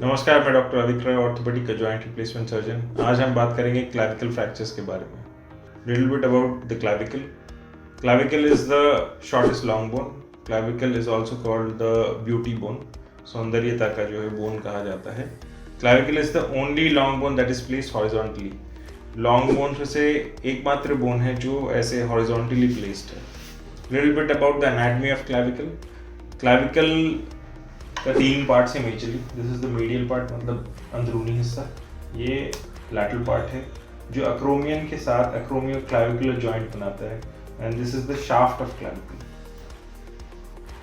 नमस्कार, मैं doctor Aditya Roy, orthopaedic का जॉइंट रिप्लेसमेंट सर्जन। आज हम बात करेंगे क्लैविकल फ्रैक्चर्स के बारे में। Little bit about the clavicle. Clavicle is the shortest long bone. Clavicle is also called the beauty bone, सौंदर्यता का जो है बोन कहा जाता है। Clavicle is the only long bone that is placed horizontally. Long bone में से एकमात्र बोन है जो ऐसे हॉरिजॉन्टली प्लेस्ड है। Little bit about the anatomy of clavicle. Clavicle का 3 पार्ट्स है majorly. This is the medial part, मतलब अंदरूनी हिस्सा। ये लैटरल पार्ट है जो अक्रोमियन के साथ अक्रोमियो क्लैविकुलर जॉइंट बनाता है, and this is the shaft of clavicle.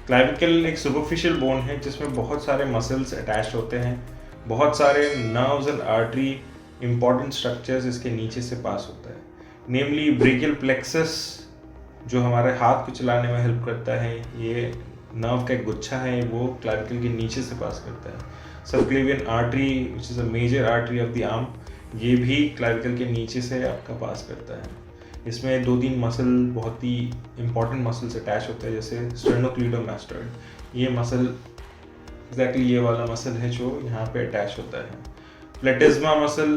Clavicle एक सुपरफिशियल बोन है जिसमें बहुत सारे मसल्स अटैच होते हैं, बहुत सारे nerves and artery important structures इसके नीचे से पास होता है। नेमली ब्रेकियल प्लेक्सस जो हमारे हाथ को चलाने में हेल्प करता है, ये नर्व का एक गुच्छा है, वो क्लैविकल के नीचे से पास करता है। Subclavian artery which is a major artery of the arm, ये भी क्लैविकल के नीचे से आपका पास करता है। इसमें 2-3 मसल बहुत ही इंपॉर्टेंट मसल्स अटैच होते हैं, जैसे स्टेर्नोक्लीडोमास्टॉइड। ये मसल एग्जैक्टली ये वाला मसल है जो यहाँ पे अटैच होता है। प्लेटिज्मा मसल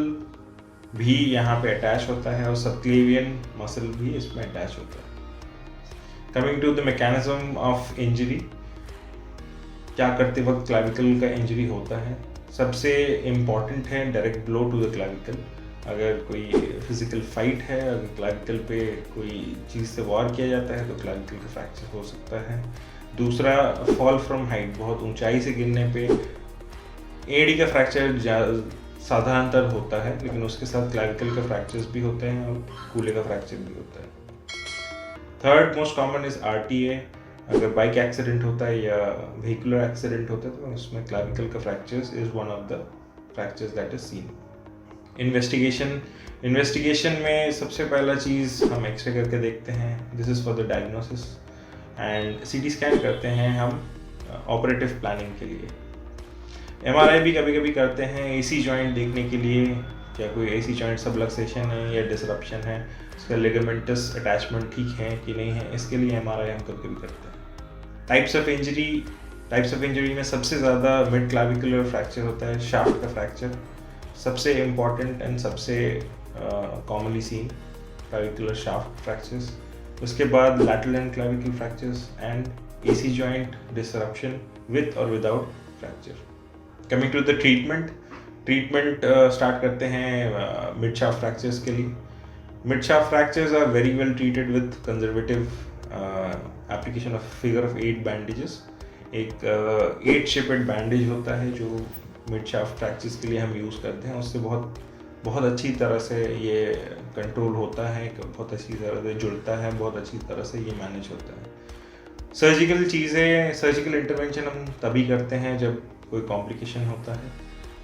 भी यहाँ पे अटैच होता है और सबक्लेवियन मसल भी इसमें अटैच होता है। Coming to the mechanism of injury, क्या करते वक्त क्लैविकल का इंजरी होता है। सबसे इम्पॉर्टेंट है direct blow to the clavicle. अगर कोई फिजिकल फाइट है, अगर क्लैविकल पे कोई चीज़ से वार किया जाता है तो क्लैविकल का फ्रैक्चर हो सकता है। दूसरा, फॉल फ्रॉम हाइट, बहुत ऊंचाई से गिरने पे एडी का फ्रैक्चर साधारणतर होता है, लेकिन उसके साथ क्लैविकल का फ्रैक्चर्स भी होते हैं और कूल्हे का फ्रैक्चर भी होता है। Third most common is RTA। अगर बाइक एक्सीडेंट होता है या व्हीकुलर एक्सीडेंट होता है तो उसमें क्लैविकल का fractures is one of the fractures that is seen. Investigation में सबसे पहला चीज़ हम एक्सरे करके देखते हैं। This is for the diagnosis. And CT scan करते हैं हम ऑपरेटिव प्लानिंग के लिए। MRI भी कभी कभी करते हैं AC जॉइंट देखने के लिए, क्या कोई AC जॉइंट सबलक्सेशन है या डिसरप्शन है, इसका लिगामेंटस अटैचमेंट ठीक है कि नहीं है, इसके लिए MRI हम कभी कभी करते हैं। टाइप्स ऑफ इंजरी में सबसे ज़्यादा मिड क्लैविकुलर फ्रैक्चर होता है, शाफ्ट का फ्रैक्चर सबसे इम्पॉर्टेंट एंड सबसे commonly seen clavicular shaft fractures. उसके बाद lateral end clavicle fractures and AC joint disruption with और without fracture. Coming to the treatment start करते हैं मिड शाफ्ट फ्रैक्चर्स के लिए। Mid shaft fractures are very well treated with conservative application of figure of 8 bandages. एक 8 shaped bandage होता है जो mid shaft fractures के लिए हम यूज़ करते हैं। उससे बहुत अच्छी तरह से ये कंट्रोल होता है, बहुत अच्छी तरह से जुड़ता है, बहुत अच्छी तरह से ये मैनेज होता है। सर्जिकल इंटरवेंशन हम तभी करते हैं जब कोई कॉम्प्लिकेशन होता है,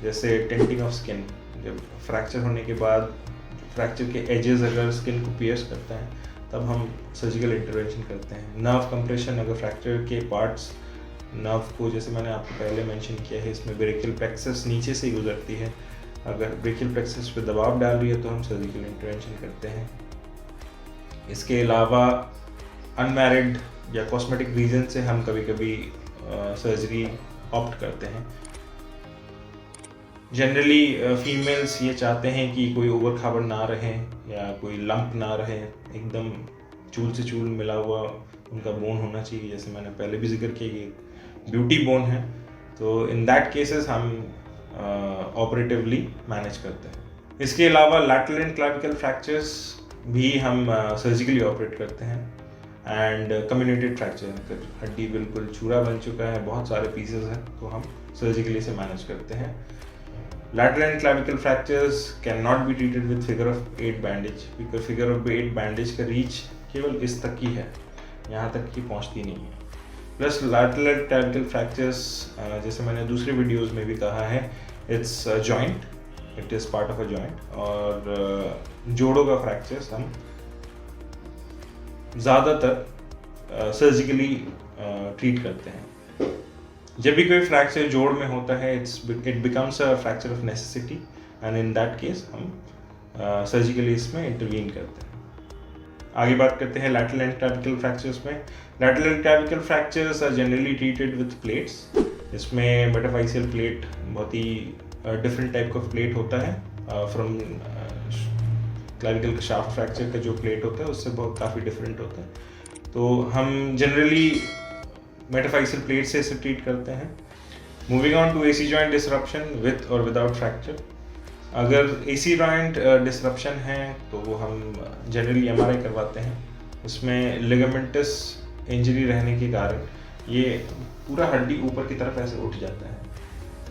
जैसे टेंटिंग ऑफ स्किन। जब फ्रैक्चर होने के बाद फ्रैक्चर के एजेस अगर स्किन को पियर्स करता है तब हम सर्जिकल इंटरवेंशन करते हैं। नर्व कंप्रेशन, अगर फ्रैक्चर के पार्ट्स नर्व को, जैसे मैंने आपको पहले मेंशन किया है, इसमें ब्रेकियल प्लेक्सस नीचे से गुजरती है, अगर ब्रेकियल प्लेक्सस पे दबाव डाल रही है तो हम सर्जिकल इंटरवेंशन करते हैं। इसके अलावा अनमैरिड या कॉस्मेटिक रीजन से हम कभी कभी सर्जरी ऑप्ट करते हैं। जनरली फीमेल्स ये चाहते हैं कि कोई उबड़ खाबड़ ना रहे या कोई लंप ना रहे, एकदम चूल से चूल मिला हुआ उनका बोन होना चाहिए, जैसे मैंने पहले भी जिक्र किया कि ब्यूटी बोन है। तो इन दैट केसेस हम ऑपरेटिवली मैनेज करते हैं। इसके अलावा लैटरल एंड क्लैविकल फ्रैक्चर्स भी हम सर्जिकली ऑपरेट करते हैं। एंड कम्युनिटेड फ्रैक्चर, अगर हड्डी बिल्कुल चूरा बन चुका है, बहुत सारे पीसेस हैं, तो हम सर्जिकली से मैनेज करते हैं। Lateral and clavicle fractures cannot be treated with figure of 8 bandage, because figure of 8 bandage का रीच केवल इस तक ही है, यहाँ तक की पहुँचती नहीं है। Plus lateral and clavicle fractures, जैसे मैंने दूसरे वीडियोस में भी कहा है, it's a joint, it is part of a joint। और जोड़ों का फ्रैक्चर्स हम ज़्यादातर सर्जिकली ट्रीट करते हैं। जब भी कोई फ्रैक्चर जोड़ में होता है, it becomes a fracture of necessity, and in that case हम सर्जिकली इसमें इंटरवीन करते हैं। आगे बात करते हैं लैटरल एंड क्लैविकल फ्रैक्चर्स में। Lateral end clavicle fractures are generally treated with plates. इसमें मेटाफाइसियल प्लेट बहुत ही डिफरेंट टाइप का प्लेट होता है फ्रॉम क्लैविकल का शाफ्ट फ्रैक्चर का जो प्लेट होता है उससे बहुत काफ़ी डिफरेंट होता है। तो हम जनरली मेटाफाइसियल प्लेट से इसे ट्रीट करते हैं। Moving on to AC joint disruption with और विदाउट फ्रैक्चर। अगर एसी जॉइंट डिसरप्शन है तो वो हम जनरली एमआरआई करवाते हैं। उसमें लिगामेंटस इंजरी रहने के कारण ये पूरा हड्डी ऊपर की तरफ ऐसे उठ जाता है,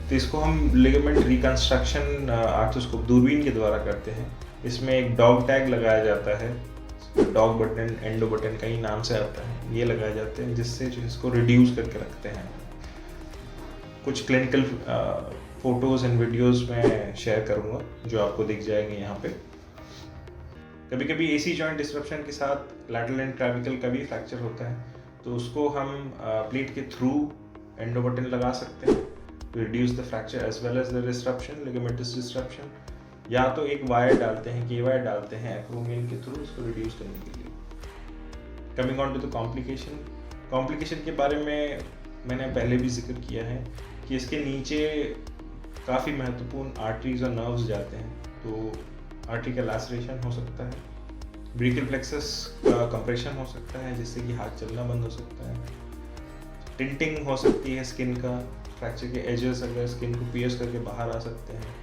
तो इसको हम लिगामेंट रिकंस्ट्रक्शन आर्थ्रोस्कोप दूरबीन के द्वारा करते हैं। इसमें एक डॉग टैग लगाया जाता है, डॉग बटन, एंडो बटन कई नाम से आता है, ये लगाए जाते हैं जिससे इसको रिड्यूस करके रखते हैं। कुछ क्लिनिकल फोटोज एंड वीडियोस मैं शेयर करूंगा जो आपको दिख जाएंगे यहाँ पे। कभी कभी एसी जॉइंट डिसरप्शन के साथ लैटरल एंड क्लैविकल का भी फ्रैक्चर होता है, तो उसको हम प्लेट के थ्रू एंडो बटन लगा सकते हैं to reduce the fracture as well as the disruption, ligamentous disruption, या तो एक वायर डालते हैं, के वायर डालते हैं एक्रोमियन के थ्रू उसको रिड्यूस करने के लिए। Coming on to the complication के बारे में मैंने पहले भी जिक्र किया है कि इसके नीचे काफ़ी महत्वपूर्ण आर्टरीज और नर्व्स जाते हैं, तो आर्टरी का लैसरेशन हो सकता है, ब्रेकियल प्लेक्सस का कंप्रेशन हो सकता है जिससे कि हाथ चलना बंद हो सकता है, टिंटिंग हो सकती है स्किन का, फ्रैक्चर के एजेस अगर स्किन को पियर्स करके बाहर आ सकते हैं।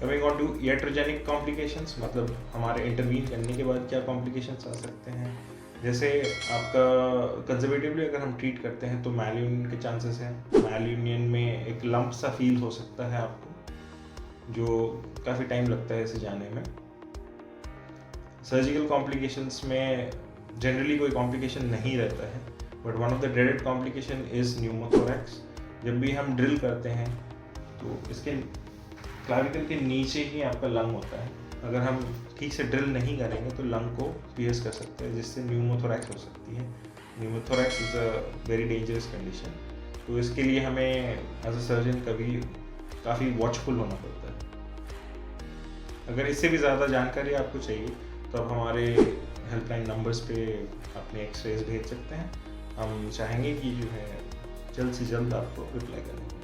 Coming on to iatrogenic complications, मतलब हमारे इंटरवीन करने के बाद क्या कॉम्प्लिकेशंस आ सकते हैं। जैसे आपका कंजर्वेटिवली अगर हम ट्रीट करते हैं तो मैल्यूनियन के चांसेस हैं। मैल्यूनियन में एक लंप सा फील हो सकता है आपको, जो काफ़ी टाइम लगता है इसे जाने में। सर्जिकल कॉम्प्लिकेशंस में जनरली कोई कॉम्प्लिकेशन नहीं रहता है, but one of the dreaded complication is pneumothorax. जब भी हम ड्रिल करते हैं तो इसके क्लैविकल के नीचे ही आपका लंग होता है, अगर हम ठीक से ड्रिल नहीं करेंगे तो लंग को पियर्स कर सकते हैं जिससे न्यूमोथोरैक्स हो सकती है। Pneumothorax is a very dangerous condition, तो इसके लिए हमें एज अ सर्जन कभी काफ़ी वॉचफुल होना पड़ता है। अगर इससे भी ज़्यादा जानकारी आपको चाहिए तो आप हमारे हेल्पलाइन नंबर्स पे अपने एक्सरेज भेज सकते हैं। हम चाहेंगे कि जो है जल्द से जल्द आपको रिप्लाई करें।